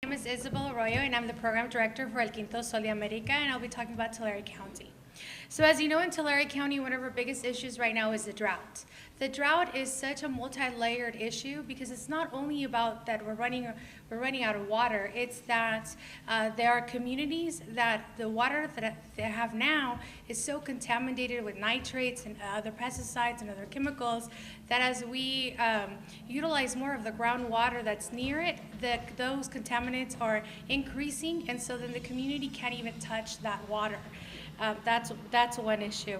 My name is Isabel Arroyo, and I'm the program director for El Quinto Sol de America, and I'll be talking about Tulare County. So as you know, in Tulare County, one of our biggest issues right now is the drought. The drought is such a multi-layered issue because it's not only about that we're running out of water. It's that there are communities that the water that they have now is so contaminated with nitrates and other pesticides and other chemicals that as we utilize more of the groundwater that's near it, those contaminants are increasing, and so then the community can't even touch that water. That's one issue.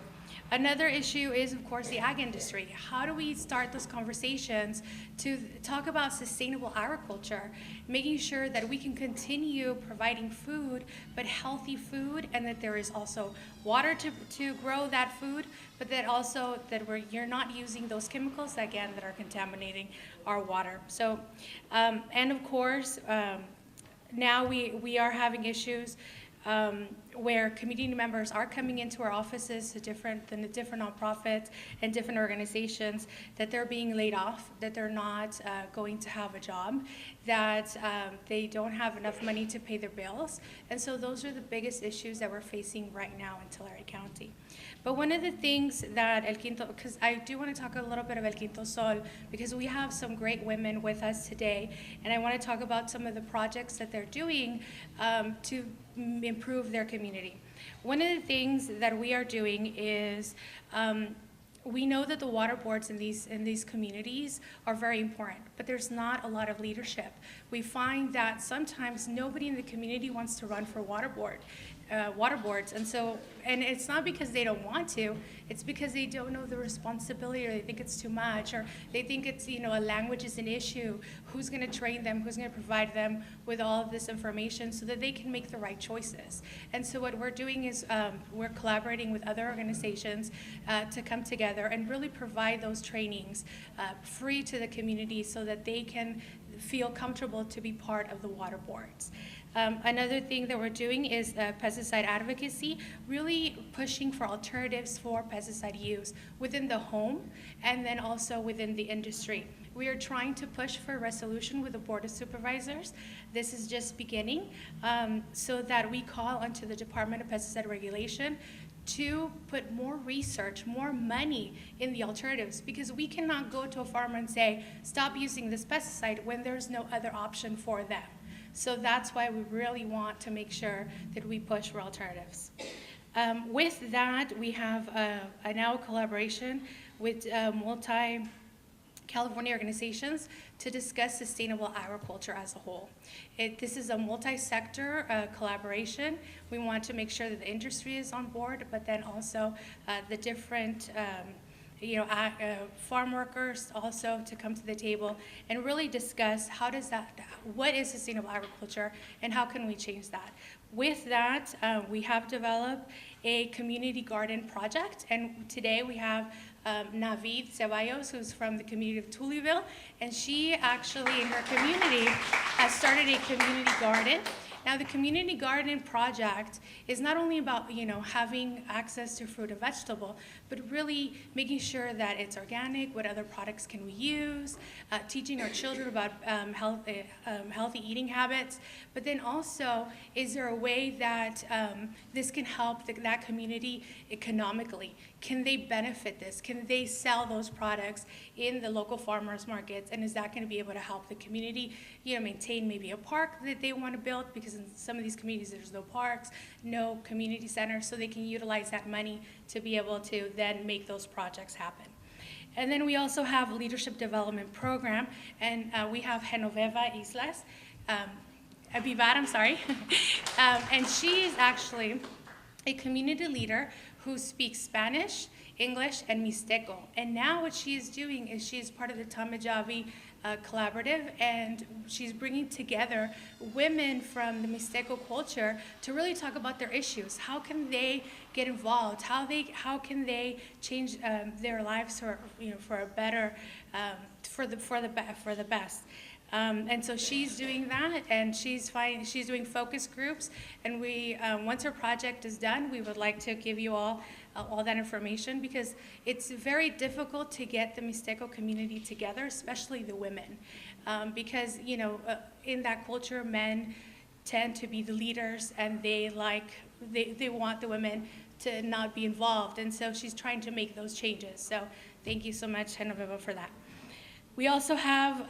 Another issue is, of course, the ag industry. How do we start those conversations to talk about sustainable agriculture, making sure that we can continue providing food, but healthy food, and that there is also water to grow that food, but that also that you're not using those chemicals, again, that are contaminating our water. So, and of course, now we are having issues where community members are coming into our offices to different nonprofits and different organizations, that they're being laid off, that they're not going to have a job, that they don't have enough money to pay their bills. And so those are the biggest issues that we're facing right now in Tulare County. But one of the things that El Quinto, because I do want to talk a little bit of El Quinto Sol, because we have some great women with us today, and I want to talk about some of the projects that they're doing to improve their community. One of the things that we are doing is we know that the water boards in these communities are very important, but there's not a lot of leadership. We find that sometimes nobody in the community wants to run for water boards, and it's not because they don't want to, it's because they don't know the responsibility, or they think it's too much, or they think it's, a language is an issue. Who's going to train them? Who's going to provide them with all of this information so that they can make the right choices? And so what we're doing is we're collaborating with other organizations to come together and really provide those trainings free to the community so that they can feel comfortable to be part of the water boards. Another thing that we're doing is pesticide advocacy, really pushing for alternatives for pesticide use within the home and then also within the industry. We are trying to push for a resolution with the Board of Supervisors. This is just beginning, so that we call onto the Department of Pesticide Regulation to put more research, more money in the alternatives, because we cannot go to a farmer and say, stop using this pesticide when there's no other option for them. So that's why we really want to make sure that we push for alternatives. With that, we have now a collaboration with multi-California organizations to discuss sustainable agriculture as a whole. This is a multi-sector collaboration. We want to make sure that the industry is on board, but then also the different farm workers also to come to the table and really discuss what is sustainable agriculture and how can we change that. With that, we have developed a community garden project, and today we have Navid Ceballos, who's from the community of Tuliville, and she actually in her community has started a community garden. Now, the community garden project is not only about having access to fruit and vegetable, but really making sure that it's organic. What other products can we use? Teaching our children about healthy eating habits. But then also, is there a way that this can help that community economically? Can they benefit this? Can they sell those products in the local farmers markets? And is that going to be able to help the community, maintain maybe a park that they want to build? Because in some of these communities, there's no parks, no community centers, so they can utilize that money to be able to then make those projects happen. And then we also have a leadership development program, and we have Genoveva Islas, Vivar, I'm sorry, and she is actually a community leader who speaks Spanish, English, and Mixteco. And now what she is doing is she is part of the Tamajavi collaborative, and she's bringing together women from the Mixteco culture to really talk about their issues. How can they get involved? How can they change their lives for a better, for the best? And so she's doing that, and she's doing focus groups, and we once her project is done, we would like to give you all that information, because it's very difficult to get the Mixteco community together, especially the women. because, in that culture, men tend to be the leaders, and they want the women to not be involved. And so she's trying to make those changes. So thank you so much, Genoveva, for that. We also have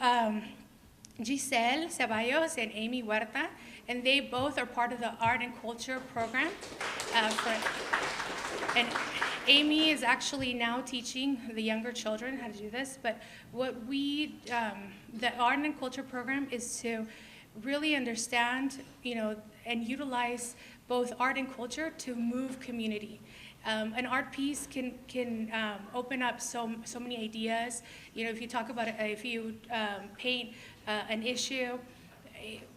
Giselle Ceballos and Amy Huerta, and they both are part of the Art and Culture program. And Amy is actually now teaching the younger children how to do this, but the Art and Culture program is to really understand, and utilize both art and culture to move community. An art piece can open up so many ideas. If you talk about if you paint an issue,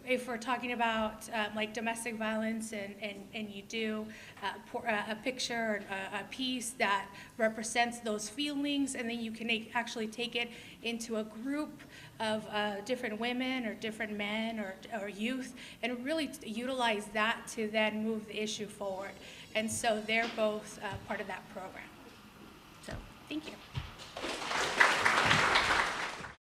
if we're talking about like domestic violence, and you do a picture, a piece that represents those feelings, and then you can actually take it into a group of different women or different men or youth, and really utilize that to then move the issue forward. And so they're both part of that program. So thank you.